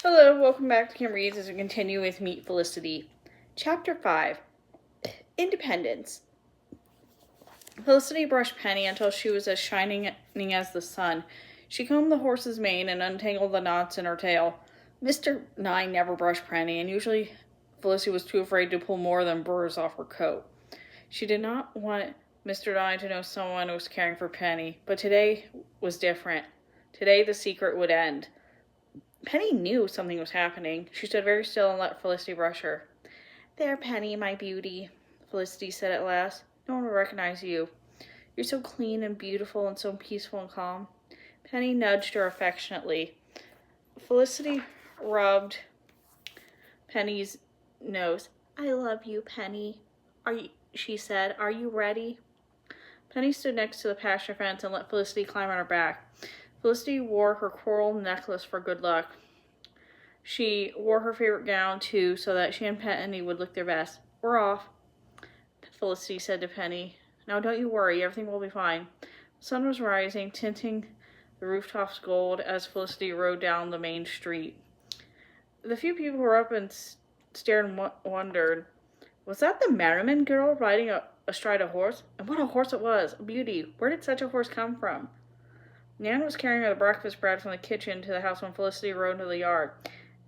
Hello, welcome back to Kim Reads as we continue with Meet Felicity. Chapter 5, Independence. Felicity brushed Penny until she was as shining as the sun. She combed the horse's mane and untangled the knots in her tail. Mr. Nye never brushed Penny, and usually Felicity was too afraid to pull more than burrs off her coat. She did not want Mr. Nye to know someone was caring for Penny, but today was different. Today the secret would end. Penny knew something was happening. She stood very still and let Felicity brush her. "There, Penny, my beauty," Felicity said at last. "No one will recognize you. You're so clean and beautiful and so peaceful and calm." Penny nudged her affectionately. Felicity rubbed Penny's nose. "I love you, Penny," she said. "Are you ready?" Penny stood next to the pasture fence and let Felicity climb on her back. Felicity wore her coral necklace for good luck. She wore her favorite gown, too, so that she and Penny would look their best. "We're off," Felicity said to Penny. "Now don't you worry, everything will be fine." The sun was rising, tinting the rooftops gold as Felicity rode down the main street. The few people who were up and stared and wondered, was that the Merriman girl riding astride a horse? And what a horse it was! A beauty! Where did such a horse come from? Nan was carrying the breakfast bread from the kitchen to the house when Felicity rode into the yard.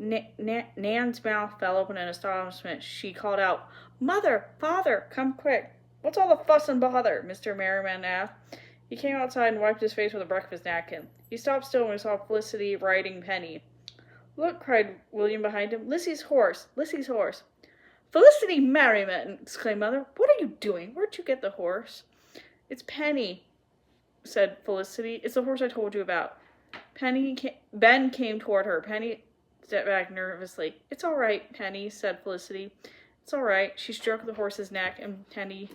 Nan's mouth fell open in astonishment. She called out, "Mother! Father! Come quick!" "What's all the fuss and bother?" Mr. Merriman asked. He came outside and wiped his face with a breakfast napkin. He stopped still when he saw Felicity riding Penny. "Look!" cried William behind him. "Lissy's horse! Lissy's horse!" "Felicity Merriman!" exclaimed Mother. "What are you doing? Where'd you get the horse?" "It's Penny," said Felicity. "It's the horse I told you about." Ben came toward her. Penny stepped back nervously. "It's all right, Penny," said Felicity. "It's all right." She stroked the horse's neck, and Penny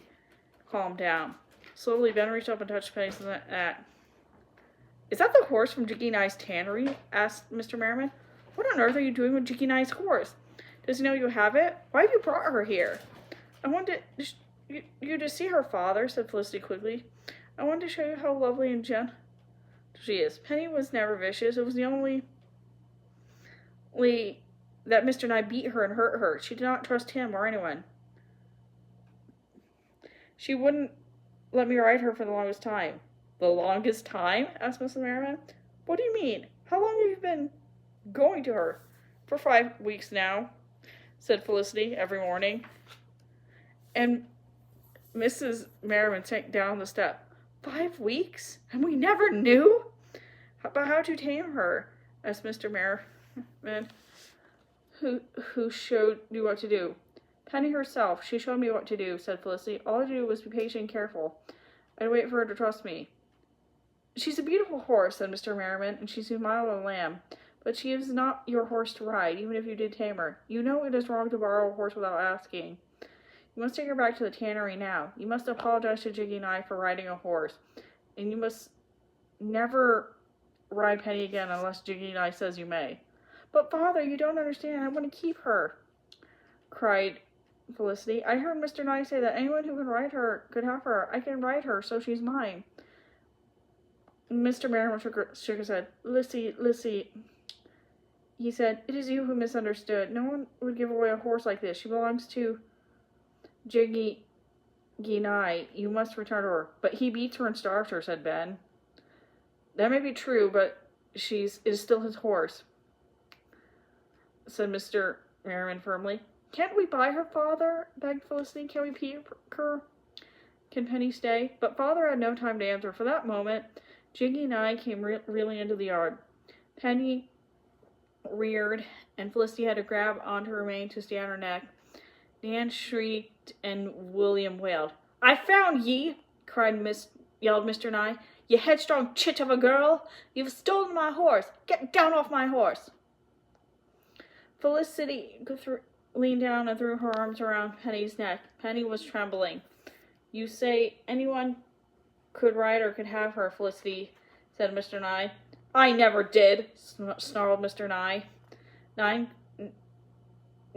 calmed down. Slowly, Ben reached up and touched Penny's neck. "Is that the horse from Jiggy Nye's tannery?" asked Mr. Merriman. "What on earth are you doing with Jiggy Nye's horse? Does he know you have it? Why have you brought her here?" "I wanted you to see her, Father," said Felicity quickly. "I wanted to show you how lovely and gentle she is. Penny was never vicious. It was the only that Mr. Nye beat her and hurt her. She did not trust him or anyone. She wouldn't let me ride her for the longest time." "The longest time?" asked Mrs. Merriman. "What do you mean? How long have you been going to her?" "For 5 weeks now," said Felicity, "every morning." And Mrs. Merriman sank down the step. 5 weeks? And we never knew? "But how'd you tame her?" asked Mr. Merriman, who showed you what to do. "Penny herself. She showed me what to do," said Felicity. "All I do was be patient and careful. I'd wait for her to trust me." "She's a beautiful horse," said Mr. Merriman, "and she's a mild lamb. But she is not your horse to ride, even if you did tame her. You know it is wrong to borrow a horse without asking. You must take her back to the tannery now. You must apologize to Jiggy Nye for riding a horse. And you must never ride Penny again unless Jiggy Nye says you may." "But Father, you don't understand. I want to keep her," cried Felicity. "I heard Mr. Nye say that anyone who can ride her could have her. I can ride her, so she's mine." Mr. Merriman shook his head. Lissy, he said, "it is you who misunderstood. No one would give away a horse like this. She belongs to Jiggy Nye. You must return to her." "But he beats her and starves her," said Ben. "That may be true, but it is still his horse," said Mr. Merriman firmly. "Can't we buy her, Father?" begged Felicity. "Can we keep her? Can Penny stay?" But Father had no time to answer. For that moment, Jiggy Nye came reeling into the yard. Penny reared, and Felicity had to grab onto her mane to stay on her neck. Nan shrieked, and William wailed. "I found ye!" yelled Mr. Nye. "You headstrong chit of a girl! You've stolen my horse! Get down off my horse!" Felicity leaned down and threw her arms around Penny's neck. Penny was trembling. "You say anyone could ride or could have her," Felicity said to Mr. Nye. "I never did," snarled Mr. Nye.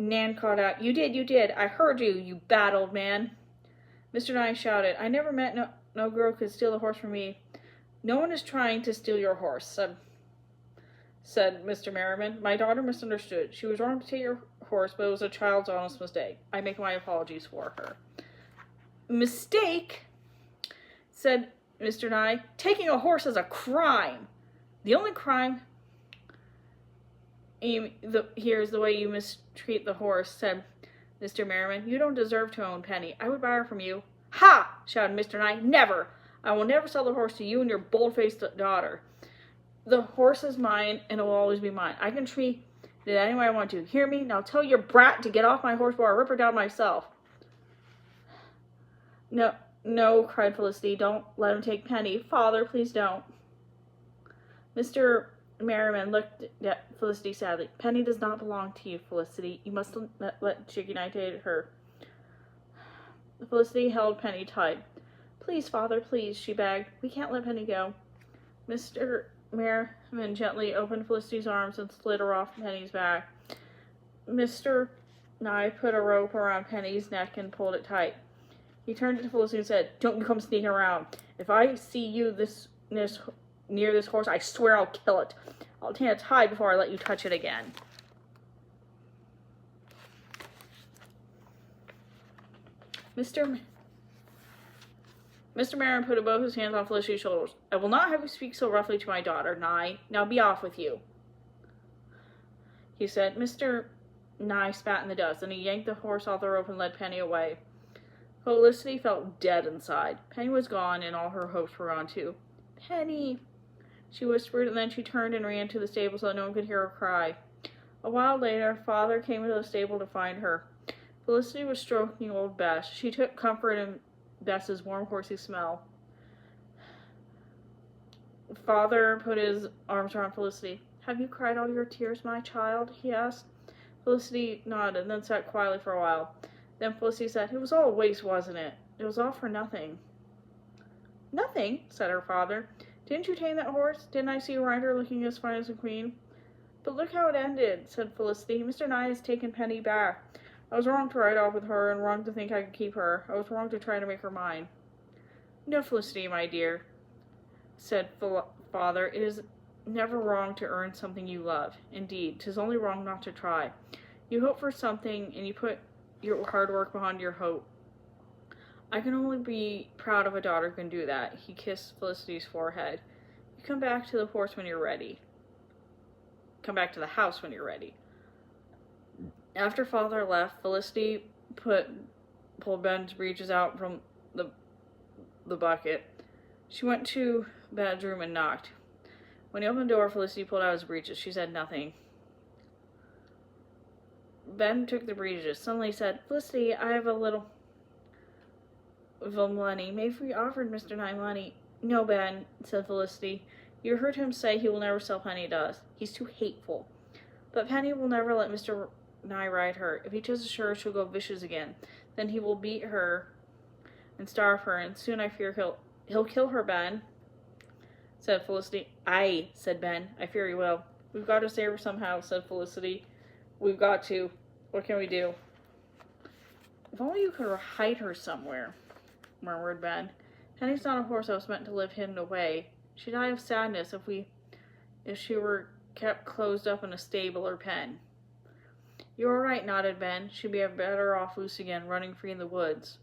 Nan called out, You did. I heard you, you bad old man." Mr. Nye shouted, "I never meant no girl could steal the horse from me." "No one is trying to steal your horse," said Mr. Merriman. My daughter misunderstood. She was wrong to take your horse, but it was a child's honest mistake. I make my apologies for her. Mistake, said Mr. Nye. Taking a horse is a crime. The only crime here is the way you mistreat the horse, said Mr. Merriman. You don't deserve to own Penny. I would buy her from you. Ha! Shouted Mr. Nye. Never! I will never sell the horse to you and your bold-faced daughter. The horse is mine, and it will always be mine. I can treat it any way I want to. Hear me? Now tell your brat to get off my horse before I rip her down myself. No, no, cried Felicity. Don't let him take Penny. Father, please don't. Mr. Merriman looked at Felicity sadly. Penny does not belong to you, Felicity. You must let Chicky and I take her. Felicity held Penny tight. Please, Father, please, she begged. We can't let Penny go. Mr. Merriman gently opened Felicity's arms and slid her off Penny's back. Mr. Nye put a rope around Penny's neck and pulled it tight. He turned to Felicity and said, Don't you come sneaking around. If I see you near this horse, I swear I'll kill it. I'll tie its hide before I let you touch it again. Mr. Merriman put both his hands on Felicity's shoulders. I will not have you speak so roughly to my daughter, Nye. Now be off with you, he said. Mr. Nye spat in the dust, and he yanked the horse off the rope and led Penny away. Felicity felt dead inside. Penny was gone, and all her hopes were gone too. Penny, she whispered, and then she turned and ran to the stable so that no one could hear her cry. A while later, Father came into the stable to find her. Felicity was stroking old Bess. She took comfort in Bess's warm, horsey smell. Father put his arms around Felicity. Have you cried all your tears, my child? He asked. Felicity nodded and then sat quietly for a while. Then Felicity said, It was all a waste, wasn't it? It was all for nothing. Nothing, said her father. Didn't you tame that horse? Didn't I see you ride her looking as fine as a queen? But look how it ended, said Felicity. Mr. Nye has taken Penny back. I was wrong to ride off with her and wrong to think I could keep her. I was wrong to try to make her mine. No, Felicity, my dear, said Father. It is never wrong to earn something you love. Indeed, 'tis only wrong not to try. You hope for something, and you put your hard work behind your hope. I can only be proud of a daughter who can do that. He kissed Felicity's forehead. You come back to the horse when you're ready. Come back to the house when you're ready. After Father left, Felicity pulled Ben's breeches out from the bucket. She went to Ben's room and knocked. When he opened the door, Felicity pulled out his breeches. She said nothing. Ben took the breeches. Suddenly he said, Felicity, I have a little money. Maybe we offered Mr. Nye money. No, Ben, said Felicity. You heard him say he will never sell Penny to us. He's too hateful. But Penny will never let Mr. Nye ride her. If he touches her, she'll go vicious again. Then he will beat her and starve her, and soon I fear he'll kill her, Ben, said Felicity. Aye, said Ben. I fear he will. We've got to save her somehow, said Felicity. We've got to. What can we do? If only you could hide her somewhere, murmured Ben. Penny's not a horse that was meant to live hidden away. She'd die of sadness if she were kept closed up in a stable or pen. You're right, nodded Ben. She'd be better off loose again, running free in the woods.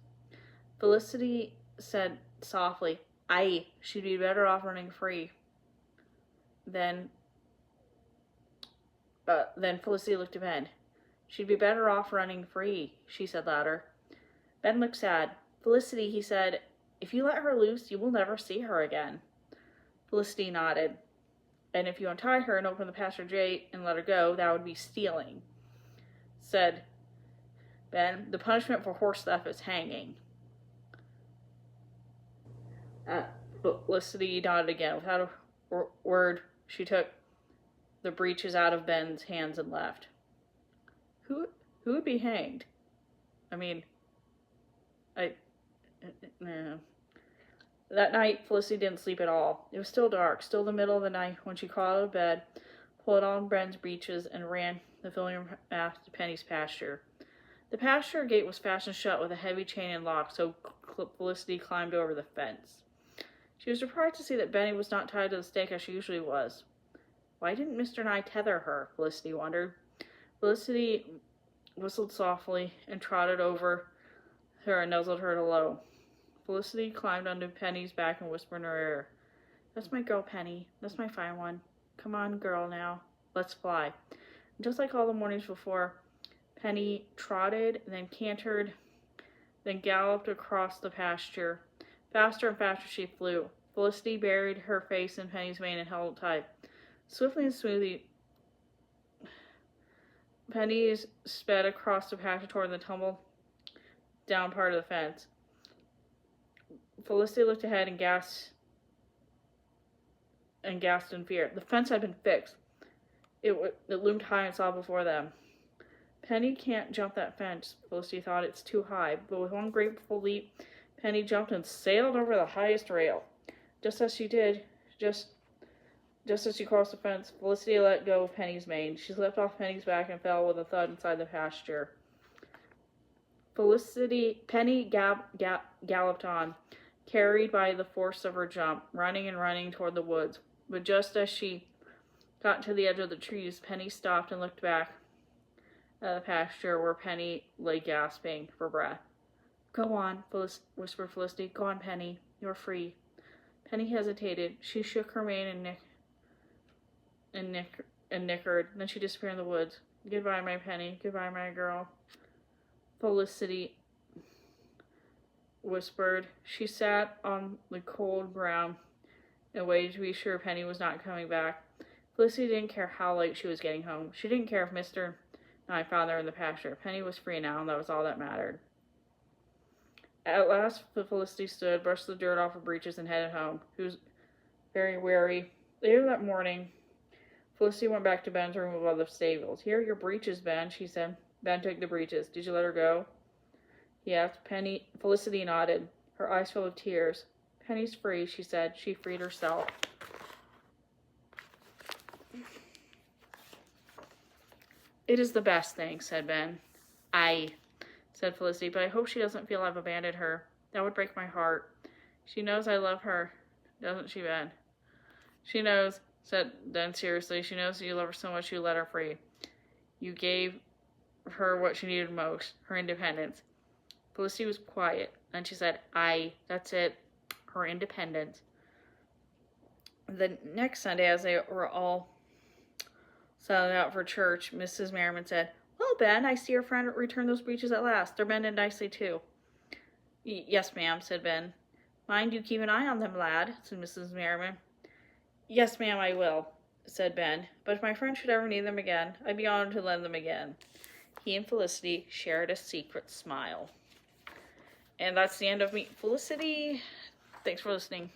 Felicity said softly, Aye, she'd be better off running free. Then Felicity looked at Ben. She'd be better off running free, she said louder. Ben looked sad. Felicity, he said, if you let her loose, you will never see her again. Felicity nodded. And if you untie her and open the pasture gate and let her go, that would be stealing, said Ben. The punishment for horse theft is hanging. Felicity nodded again. Without a word, she took the breeches out of Ben's hands and left. Who would be hanged? No. That night, Felicity didn't sleep at all. It was still dark, still the middle of the night, when she crawled out of bed, pulled on Ben's breeches, and ran the filling path to Penny's pasture. The pasture gate was fastened shut with a heavy chain and lock, so Felicity climbed over the fence. She was surprised to see that Benny was not tied to the stake as she usually was. Why didn't Mr. Nye tether her? Felicity wondered. Felicity whistled softly and trotted over her and nuzzled her low. Felicity climbed onto Penny's back and whispered in her ear, "That's my girl, Penny. That's my fine one. Come on, girl, now. Let's fly." And just like all the mornings before, Penny trotted, then cantered, then galloped across the pasture. Faster and faster she flew. Felicity buried her face in Penny's mane and held it tight. Swiftly and smoothly, Penny sped across the pasture toward the tumble down part of the fence. Felicity looked ahead and gasped in fear. The fence had been fixed. It loomed high and saw before them. Penny can't jump that fence, Felicity thought. It's too high. But with one grateful leap, Penny jumped and sailed over the highest rail. Just as she crossed the fence, Felicity let go of Penny's mane. She slipped off Penny's back and fell with a thud inside the pasture. Penny galloped on, carried by the force of her jump, running and running toward the woods. But just as she got to the edge of the trees, Penny stopped and looked back at the pasture where Penny lay gasping for breath. "Go on," whispered Felicity. "Go on, Penny. You're free." Penny hesitated. She shook her mane and nickered. Then she disappeared in the woods. "Goodbye, my Penny. Goodbye, my girl," Felicity whispered. She sat on the cold ground and waited to be sure Penny was not coming back. Felicity didn't care how late she was getting home. She didn't care if Mr. Nye found her in the pasture. Penny was free now, and that was all that mattered. At last, Felicity stood, brushed the dirt off her breeches, and headed home. She was very weary. Later that morning, Felicity went back to Ben's room above the stables. "Here are your breeches, Ben," she said. Ben took the breeches. "Did you let her go?" he asked. Felicity nodded, her eyes full of tears. "Penny's free," she said. She freed herself. "It is the best thing," said Ben. Said Felicity, "but I hope she doesn't feel I've abandoned her. That would break my heart. She knows I love her, doesn't she, Ben?" "She knows," said Ben seriously. "She knows that you love her so much you let her free. You gave her what she needed most, her independence." Felicity was quiet. Then she said, "That's it. Her independence." The next Sunday, as they were all settled out for church, Mrs. Merriman said, "Well, Ben, I see your friend returned those breeches at last. They're mended nicely, too." "Yes, ma'am," said Ben. "Mind you keep an eye on them, lad," said Mrs. Merriman. "Yes, ma'am, I will," said Ben. "But if my friend should ever need them again, I'd be honored to lend them again." He and Felicity shared a secret smile. And that's the end of Meet Felicity. Thanks for listening.